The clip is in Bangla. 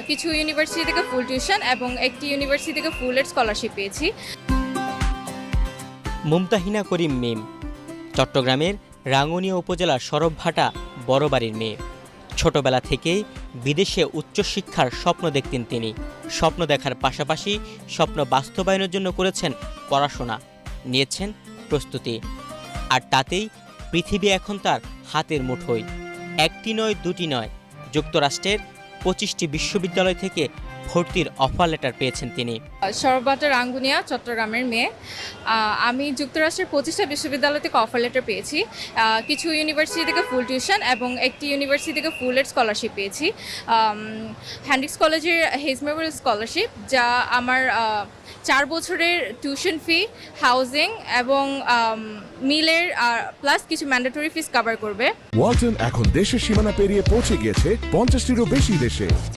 কিছু ইউনিভার্সিটি থেকে ফুল টিউশন এবং একটি ইউনিভার্সিটি থেকে ফুল এড স্কলারশিপ পেয়েছি। মুমতাহিনা করিম মিম চট্টগ্রামের রাঙ্গুনিয়া উপজেলার সরবভাটা বড়বাড়ির মেয়ে। ছোটবেলা থেকেই বিদেশে উচ্চশিক্ষার স্বপ্ন দেখতেন তিনি। স্বপ্ন দেখার পাশাপাশি স্বপ্ন বাস্তবায়নের জন্য করেছেন পড়াশোনা, নিয়েছেন প্রস্তুতি। আর তাতেই পৃথিবী এখন তার হাতের মুঠোয়। একটি নয়, দুটি নয়, যুক্তরাষ্ট্রের 25টি বিশ্ববিদ্যালয় থেকে ভর্তির অফার লেটার পেয়েছেন তিনি। সরবভাটা রাঙ্গুনিয়া চট্টগ্রামের মেয়ে। আমি যুক্তরাষ্ট্রের 25টা বিশ্ববিদ্যালয় থেকে অফার লেটার পেয়েছি। কিছু ইউনিভার্সিটি থেকে ফুল টিউশন এবং একটি ইউনিভার্সিটি থেকে ফুল এড স্কলারশিপ পেয়েছি। হ্যান্ড্রিক্স কলেজের হেজ মেমোরিয়াল স্কলারশিপ, যা আমার 4 বছরের টিউশন ফি, হাউজিং এবং মিলের প্লাস কিছু ম্যান্ডেটরি ফিস কভার করবে। ওয়ালটন এখন দেশের সীমানা পেরিয়ে পৌঁছে গিয়েছে 50টিরও বেশি দেশে।